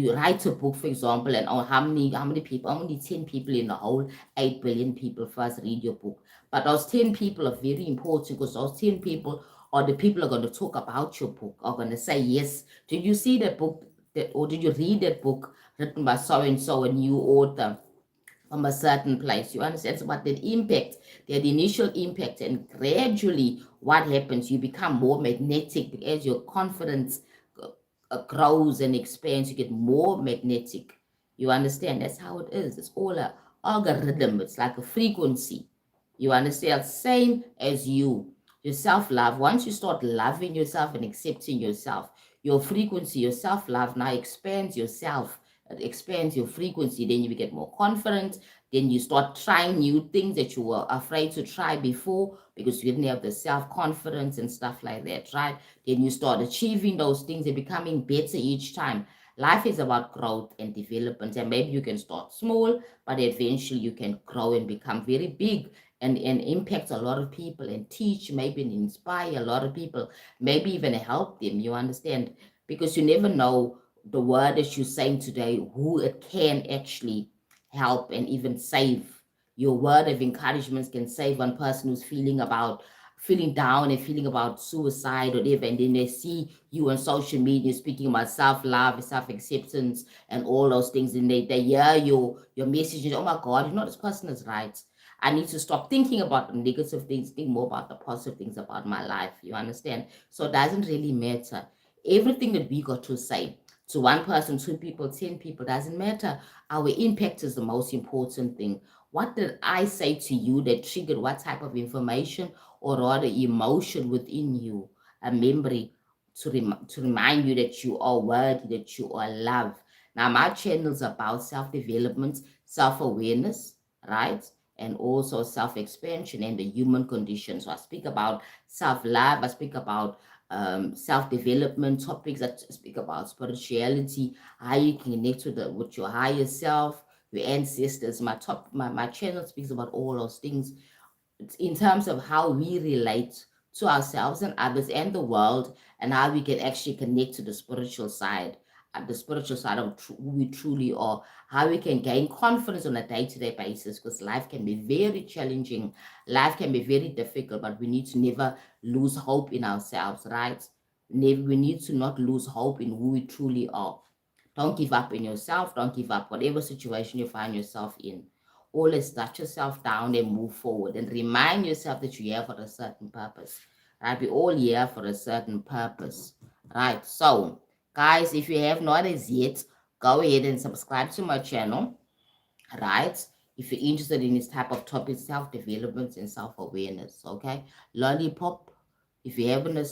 you write a book, for example, and how many people, only 10 people in the whole 8 billion people first read your book. But those 10 people are very important because those 10 people are the people who are going to talk about your book, are going to say, yes, did you see that book, or did you read that book written by so and so, a new author from a certain place? You understand? So what that impact, that initial impact, and gradually what happens, you become more magnetic as your confidence grows and expands, you get more magnetic. You understand? That's how it is. It's all a algorithm. It's like a frequency. You understand? Same as you. Your self-love. Once you start loving yourself and accepting yourself, your frequency, your self-love now expands yourself. It expands your frequency. Then you get more confident. Then you start trying new things that you were afraid to try before because you didn't have the self-confidence and stuff like that, right? Then you start achieving those things and becoming better each time. Life is about growth and development, and maybe you can start small, but eventually you can grow and become very big and impact a lot of people and teach, maybe and inspire a lot of people, maybe even help them. You understand? Because you never know the word that you're saying today, who it can actually help and even save. Your word of encouragement can save one person who's feeling down and feeling about suicide or whatever, and then they see you on social media speaking about self-love, self-acceptance, and all those things, and they hear your messages. Oh my God, you know, this person is right. I need to stop thinking about the negative things, think more about the positive things about my life. You understand? So it doesn't really matter. Everything that we got to say to one person, two people, 10 people, doesn't matter. Our impact is the most important thing. What did I say to you that triggered what type of information or rather emotion within you? A memory to remind you that you are worthy, that you are loved. Now, my channel is about self-development, self-awareness, right? And also self-expansion and the human condition. So I speak about self-love, I speak about self-development topics, I speak about spirituality, how you can connect with your higher self, your ancestors. My channel speaks about all those things in terms of how we relate to ourselves and others and the world, and how we can actually connect to the spiritual side, the spiritual side of who we truly are, how we can gain confidence on a day-to-day basis, because life can be very challenging, life can be very difficult, but we need to never lose hope in ourselves, right? We need to not lose hope in who we truly are. Don't give up in yourself. Don't give up whatever situation you find yourself in. Always touch yourself down and move forward and remind yourself that you're here for a certain purpose. Right? We're all here for a certain purpose. Right? So, guys, if you have not as yet, go ahead and subscribe to my channel. Right? If you're interested in this type of topic, self-development and self-awareness. Okay? Lollipop, if you haven't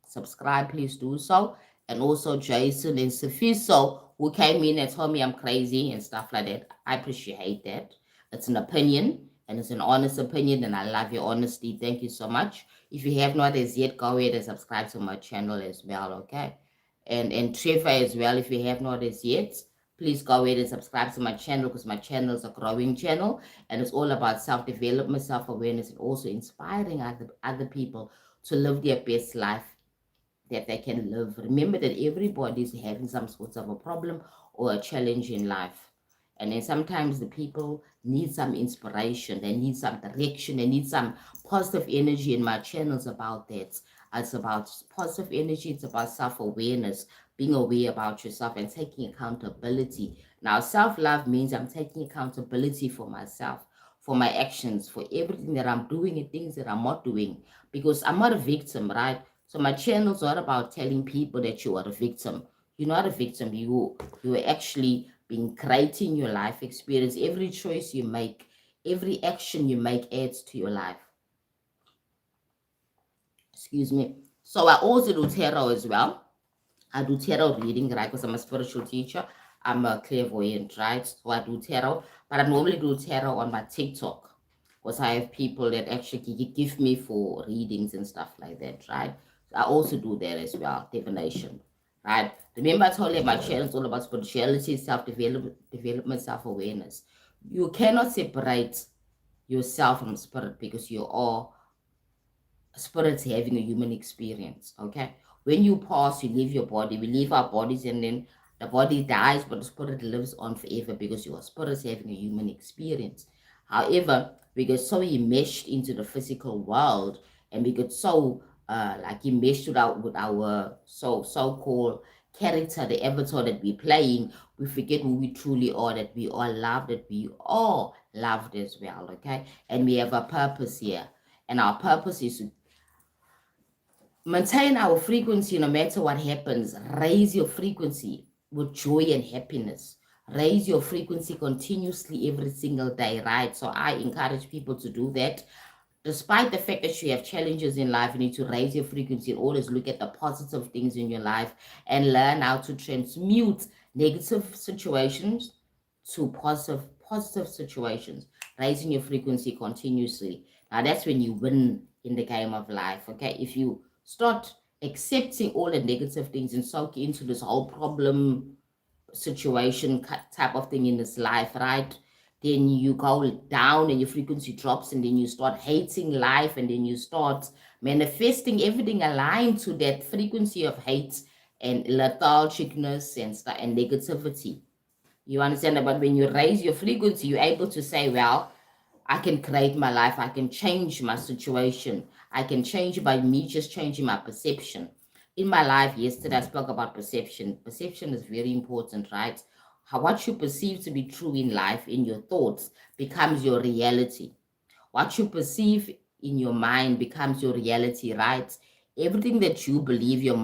subscribed, please do so. And also Jason and Sophiso, who came in and told me I'm crazy and stuff like that. I appreciate that. It's an opinion and it's an honest opinion, and I love your honesty. Thank you so much. If you have not as yet, go ahead and subscribe to my channel as well, okay? And Trevor as well, if you have not as yet, please go ahead and subscribe to my channel, because my channel is a growing channel and it's all about self-development, self-awareness, and also inspiring other people to live their best life that they can live. Remember that everybody is having some sort of a problem or a challenge in life. And then sometimes the people need some inspiration, they need some direction, they need some positive energy. And my channel's about that. It's about positive energy, it's about self-awareness, being aware about yourself and taking accountability. Now, self-love means I'm taking accountability for myself, for my actions, for everything that I'm doing and things that I'm not doing. Because I'm not a victim, right? So my channel's not about telling people that you are a victim. You're not a victim. You are actually being creating your life experience. Every choice you make, every action you make adds to your life. Excuse me. So I also do tarot as well. I do tarot reading, right? Because I'm a spiritual teacher. I'm a clairvoyant, right? So I do tarot. But I normally do tarot on my TikTok, because I have people that actually give me for readings and stuff like that, right? So I also do that as well, divination, right? Remember I told you my channel is all about spirituality, self-development, self-awareness. You cannot separate yourself from spirit, because you are spirit's having a human experience, okay? When you pass, you leave your body, we leave our bodies, and then The body dies, but the spirit lives on forever because your spirit is having a human experience. However, we get so enmeshed into the physical world, and we get so like enmeshed with our so-called character, the avatar that we're playing, we forget who we truly are, that we are loved, that we are loved as well, okay? And we have a purpose here. And our purpose is to maintain our frequency no matter what happens. Raise your frequency with joy and happiness. Raise your frequency continuously every single day, right? So I encourage people to do that. Despite the fact that you have challenges in life, you need to raise your frequency and always look at the positive things in your life and learn how to transmute negative situations to positive situations, raising your frequency continuously. Now that's when you win in the game of life, okay? If you start accepting all the negative things and soak into this whole problem situation type of thing in this life, right? Then you go down and your frequency drops, and then you start hating life, and then you start manifesting everything aligned to that frequency of hate and lethargicness and negativity. You understand? But when you raise your frequency, you're able to say, well, I can create my life. I can change my situation. I can change by me just changing my perception. In my life yesterday, I spoke about perception. Perception is very important, right? What you perceive to be true in life, in your thoughts, becomes your reality. What you perceive in your mind becomes your reality, right? Everything that you believe, your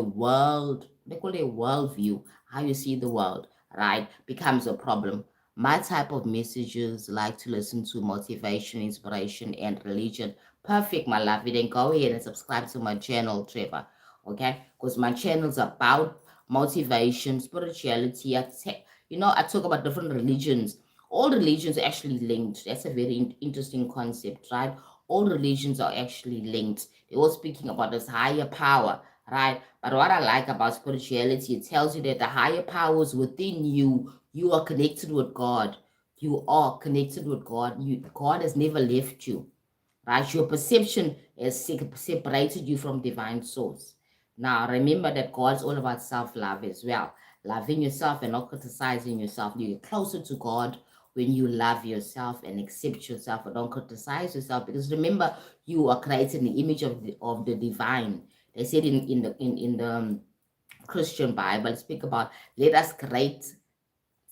world, they call it worldview, how you see the world, right, becomes a problem. My type of messages like to listen to motivation, inspiration, and religion. Perfect, my love. Then go ahead and subscribe to my channel, Trevor. Okay? Because my channel's about motivation, spirituality. I talk about different religions. All religions are actually linked. That's a very interesting concept, right? All religions are actually linked. They're all speaking about this higher power, right? But what I like about spirituality, it tells you that the higher powers within you, you are connected with God. You are connected with God. God has never left you, right? Your perception has separated you from divine source. Now, remember that God's all about self-love as well. Loving yourself and not criticizing yourself. You get closer to God when you love yourself and accept yourself and don't criticize yourself. Because remember, you are created in the image of the divine. They said in the Christian Bible, speak about let us create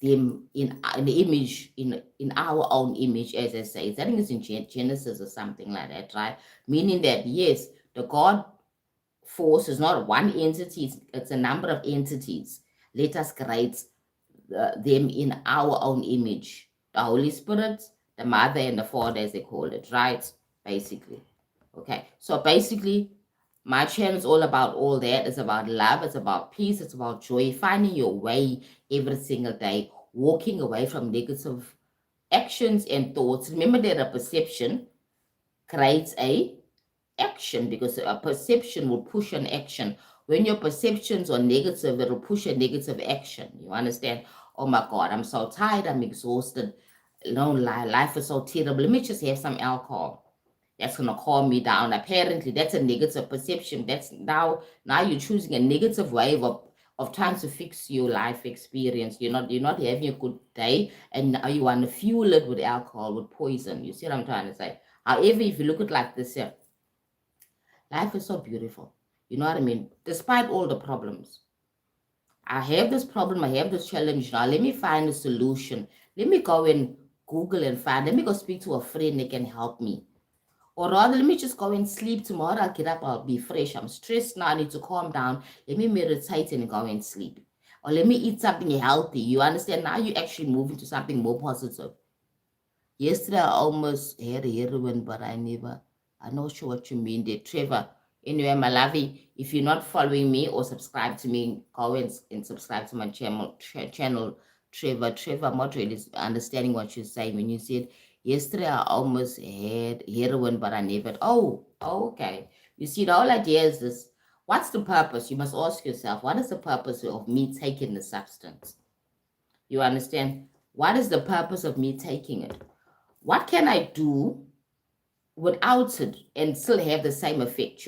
them in the image in our own image, as I say. I think it's in Genesis or something like that, right? Meaning that yes, the God force is not one entity, it's a number of entities. Let us create them in our own image. The Holy Spirit, the Mother, and the Father, as they call it, right? Basically. Okay, so basically, my channel is all about all that. It's about love, it's about peace, it's about joy, finding your way every single day, walking away from negative actions and thoughts. Remember that a perception creates a action, because a perception will push an action. When your perceptions are negative, it'll push a negative action. You understand? Oh my God, I'm so tired, I'm exhausted. Life is so terrible. Let me just have some alcohol. That's gonna calm me down. Apparently, that's a negative perception. That's now you're choosing a negative way of trying to fix your life experience. You're not having a good day, and now you want to fuel it with alcohol, with poison. You see what I'm trying to say? However, if you look at it like this here, life is so beautiful. You know what I mean? Despite all the problems. I have this problem, I have this challenge now. Let me find a solution. Let me go and Google and let me go speak to a friend that can help me. Or rather, let me just go and sleep. Tomorrow I'll get up, I'll be fresh. I'm stressed now, I need to calm down. Let me meditate and go and sleep. Or let me eat something healthy. You understand? Now you actually move into something more positive. Yesterday I almost had heroin, but I'm not sure what you mean there, Trevor. Anyway, my lovey, if you're not following me or subscribe to me, go and subscribe to my channel, Trevor. Trevor, I'm not really understanding what you're saying when you said yesterday I almost had heroin, but I never. Oh, okay. You see, the whole idea is this. What's the purpose? You must ask yourself, what is the purpose of me taking the substance? You understand? What is the purpose of me taking it? What can I do without it and still have the same effect?